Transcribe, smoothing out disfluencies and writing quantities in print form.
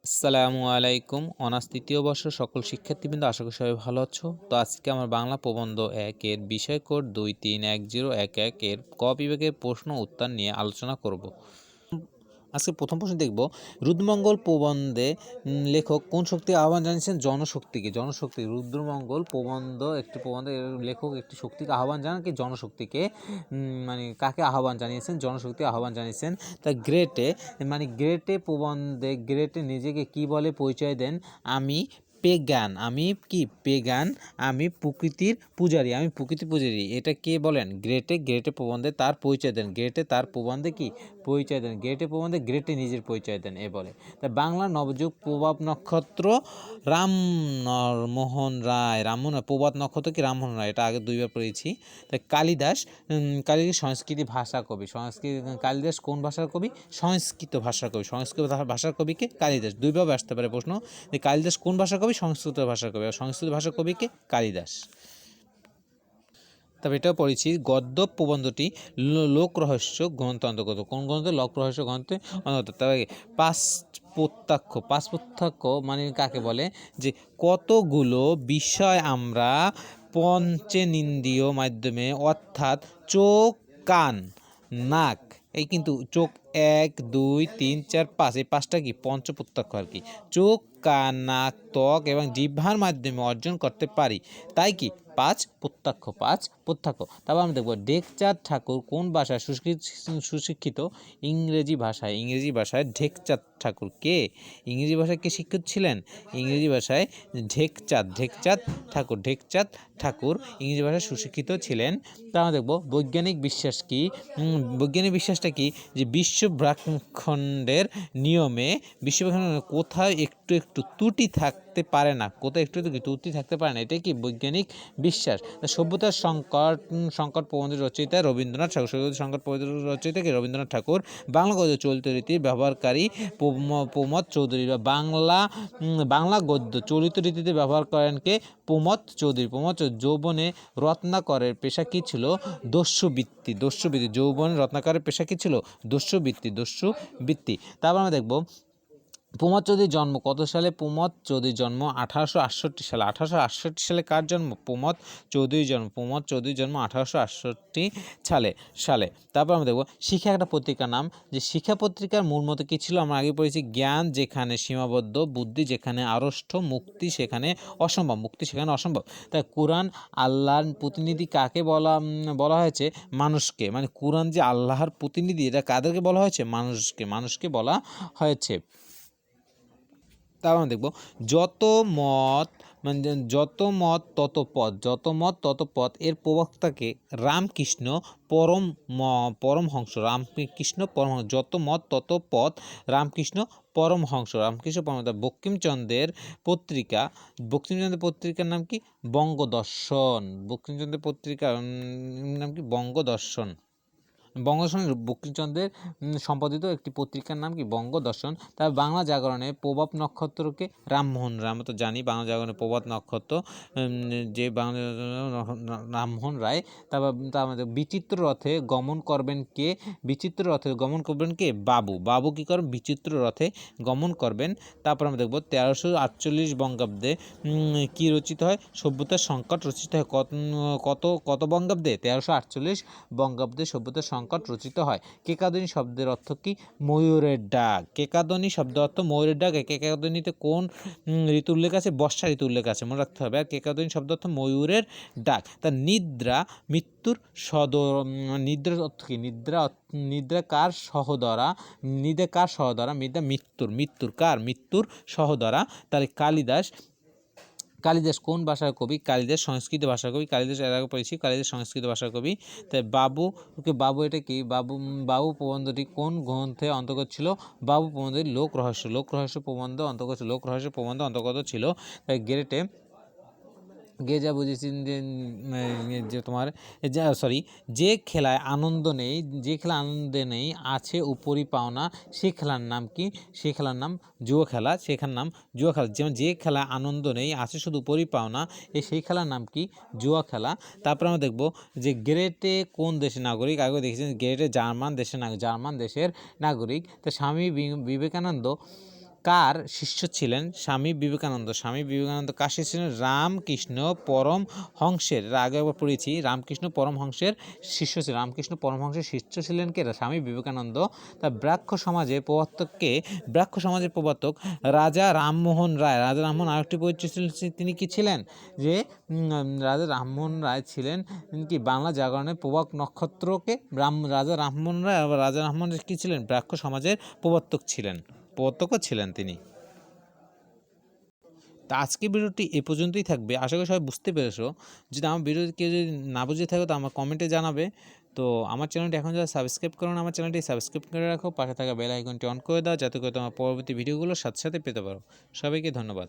আসসালামু আলাইকুম। অনার্স ৩য় বর্ষ সকল শিক্ষার্থীবৃন্দ, আশা করি সবাই ভালো আছো। তো আজকে আমার বাংলা প্রবন্ধ ১ এর বিষয় কোড ২৩১০১১ এর ক বিভাগের প্রশ্ন উত্তর নিয়ে আলোচনা করব। আজকে প্রথম প্রশ্ন দেখব, রুদ্রমঙ্গল প্রবন্ধে লেখক কোন শক্তির আহ্বান জানিয়েছেন? জনশক্তিকে। জনশক্তি, রুদ্রমঙ্গল প্রবন্ধ একটি প্রবন্ধ, লেখক একটি শক্তিকে আহ্বান জানান কি? জনশক্তিকে। মানে কাকে আহ্বান জানিয়েছেন? জনশক্তি আহ্বান জানিয়েছেন। তা গ্রেটে, মানে গ্রেটে প্রবন্ধে গ্রেটে নিজেকে কি বলে পরিচয় দেন? আমি পেগান। আমি কি? পেগান। আমি প্রকৃতির পূজারী। আমি প্রকৃতির পূজারী। এটা কে বলেন? গ্রেটে। গ্রেটে প্রবন্ধে তার পরিচয় দেন। গ্রেটে তার প্রবন্ধে কি পরিচয় দেন? গ্রেটে প্রবন্ধে গ্রেটে নিজের পরিচয় দেন এ বলে। তা বাংলা নবযুগ প্রভাব নক্ষত্র রামমোহন রায়। রামমোহন প্রভাত নক্ষত্র কি? রামমোহন রায়। এটা আগে দুইবার পড়েছি। তাই কালিদাস, কালিদাস সংস্কৃতি ভাষা কবি। কালিদাস কোন ভাষার কবি? সংস্কৃত ভাষার কবি। সংস্কৃত ভাষার কবিকে কালিদাস। দুইভাবে আসতে পারে প্রশ্ন। কালিদাস কোন ভাষার কবি? সংস্কৃত ভাষার কবি। আর সংস্কৃত ভাষার কবিকে কালিদাস। তবে এটাও পড়েছি, গদ্য প্রবন্ধটি লোকরহস্য গ্রন্থ অন্তর্গত। কোন গ্রন্থে? লোকরহস্য গ্রন্থে অন্তর্গত। তবে পাঁচপত্যাক্ষ মানে কাকে বলে? যে কতগুলো বিষয় আমরা পঞ্চেন্দ্রিয় মাধ্যমে, অর্থাৎ চোখ, কান, নাক, এই কিন্তু চোখ ১ ২ ৩ ৪ ৫, এই পাঁচটা কি? পঞ্চপ্রত্যক্ষ আর কি। চোখ, কান, নাক, ত্বক এবং জিহ্বার মাধ্যমে অর্জন করতে পারি, তাই কি? পাঁচ প্রত্যক্ষ। তারপর আমরা দেখব, ঢেকচাঁদ ঠাকুর কোন ভাষায় সুশিক্ষিত? ইংরেজি ভাষায়। ইংরেজি ভাষায় ঢেকচাঁদ ঠাকুর কে? ইংরেজি ভাষায় কে শিক্ষিত ছিলেন? ইংরেজি ভাষায় ঢেকচাঁদ ঠাকুর ইংরেজি ভাষায় সুশিক্ষিত ছিলেন। তা আমরা দেখব, বৈজ্ঞানিক বিশ্বাস কি? বৈজ্ঞানিক বিশ্বাসটা কি? যে বিশ্ব ব্রহ্মাণ্ডের নিয়মে, কোথাও একটু ত্রুটি থাকতে পারে না। কোথাও একটু ত্রুটি থাকতে পারে না, এটাই কি? বৈজ্ঞানিক বিশ্বাস। সভ্যতার সংকট প্রবন্ধের রচয়িতা রবীন্দ্রনাথ ঠাকুর। সভ্যতার সংকট প্রবন্ধের রচয়িতা কি? রবীন্দ্রনাথ ঠাকুর। বাংলা গদ্য চলিত রীতির ব্যবহারকারী প্রমথ চৌধুরী। বা বাংলা গদ্য চলিত রীতিতে ব্যবহার করেন কে? প্রমথ চৌধুরী। যৌবনে রত্নাকরের পেশা কি ছিল? দস্যুবৃত্তি। যৌবনে রত্নাকরের পেশা কি ছিল? দস্যুবৃত্তি। তারপর আমরা দেখব, প্রমথ চৌধুরীর জন্ম কত সালে? প্রমথ চৌধুরীর জন্ম 1868 সালে। 1868 সালে কার জন্ম? প্রমথ চৌধুরীর জন্ম। 1868 সালে। তারপর আমরা দেখব, শিক্ষা একটা পত্রিকার নাম। যে শিক্ষা পত্রিকার মূল মতো কী ছিল? আমরা আগে পড়েছি, জ্ঞান যেখানে সীমাবদ্ধ, বুদ্ধি যেখানে আড়ষ্ট, মুক্তি সেখানে অসম্ভব। তাই কোরআন আল্লাহর প্রতিনিধি কাকে বলা হয়েছে? মানুষকে। মানে কোরআন যে আল্লাহর প্রতিনিধি, এটা কাদেরকে বলা হয়েছে? মানুষকে বলা হয়েছে। তারপর আমরা দেখব, যত মত তত পথ এর প্রবক্তাকে? রামকৃষ্ণ পরমহংস। যত মত তত পথ রামকৃষ্ণ পরমহংস। বঙ্কিমচন্দ্রের পত্রিকার নাম কি? বঙ্গদর্শন। বঙ্কিমচন্দ্রের পত্রিকার নাম কি? বঙ্গদর্শন। বঙ্কিমচন্দ্রের সম্পাদিত একটি পত্রিকার নাম কি? বঙ্গদর্শন। তার বাংলা জাগরণে প্রভাব নক্ষত্রকে? রামমোহন রায়। আমরা তো জানি বাংলা জাগরণে প্রভাত নক্ষত্র যে বাংলা রামমোহন রায়। তারপর আমাদের বিচিত্র রথে গমন করবেন কে? বাবু কী করবেন? বিচিত্র রথে গমন করবেন। তারপর আমরা দেখব, 1348 বঙ্গাব্দে কি রচিত হয়? সভ্যতার সংকট রচিত হয়। কত বঙ্গাব্দে? 1348 বঙ্গাব্দে সভ্যতার সংকট রচিত হয়। কেকাদনী শব্দের অর্থ কি? ময়ূরের ডাক। কেকাদনী শব্দের অর্থ ময়ূরের ডাক। কেকাদনীতে কোন ঋতু উল্লেখ আছে? বর্ষা ঋতু উল্লেখ আছে, মনে রাখতে হবে। আর কেকাদনী শব্দের অর্থ ময়ূরের ডাক। তার নিদ্রা মৃত্যুর নিদ্রার অর্থ কি? নিদ্রা কার সহোদরা? নিদ্রা মৃত্যুর সহোদরা। তাহলে কালিদাস কোন ভাষার কবি? কালিদাস সংস্কৃত ভাষার কবি। কালিদাস এর আগে পড়েছি, কালিদাস সংস্কৃত ভাষার কবি। তাই বাবু এটা কি? বাবু প্রবন্ধটি কোন গ্রন্থে অন্তর্গত ছিল? বাবু প্রবন্ধটি লোকরহস্য প্রবন্ধ অন্তর্গত ছিল। তাই যা বুঝেছি যে তোমার যে খেলায় আনন্দ নেই আছে উপরি পাওনা, সে খেলার নাম কি? সে খেলার নাম জুয়া খেলা। যেমন যে খেলায় আনন্দ নেই আছে শুধু উপরি পাওনা, সেই খেলার নাম কি? জুয়া খেলা। তারপর আমরা দেখব, যে গ্রেটে কোন দেশের নাগরিক? আগে দেখেছেন গ্রেটে জার্মান দেশের নাগরিক। তা স্বামী বিবেকানন্দ কার শিষ্য ছিলেন স্বামী বিবেকানন্দ? স্বামী বিবেকানন্দ কার শিষ্য ছিলেন? রামকৃষ্ণ পরমহংসের, এর আগে একবার পড়েছি, রামকৃষ্ণ পরমহংসের শিষ্য ছিলেন। রামকৃষ্ণ পরমহংসের শিষ্য ছিলেন কে? স্বামী বিবেকানন্দ। তার ব্রাহ্ম সমাজের প্রবর্তক রাজা রামমোহন রায়। রাজা রামমোহন আরেকটি পরিচয় ছিলেন, তিনি কি ছিলেন? যে রাজা রামমোহন রায় ছিলেন কি বাংলা জাগরণের প্রভাব নক্ষত্রকে রাজা রামমোহন রায়, আবার রাজা রামমোহন রায় কি ছিলেন? ব্রাহ্ম সমাজের প্রবর্তকও ছিলেন তিনি। তা আজকে ভিডিওটি এ পর্যন্তই থাকবে, আশা করি সবাই বুঝতে পেরেছো। যদি আমার ভিডিও কেউ যদি না বুঝে থাকো তো আমার কমেন্টে জানাবে। তো আমার চ্যানেলটি এখন যারা সাবস্ক্রাইব করো না, আমার চ্যানেলটি সাবস্ক্রাইব করে রাখো, পাশে থাকা বেল আইকনটি অন করে দাও, যাতে করে তোমার পরবর্তী ভিডিওগুলো সাথে সাথে পেতে পারো। সবাইকে ধন্যবাদ।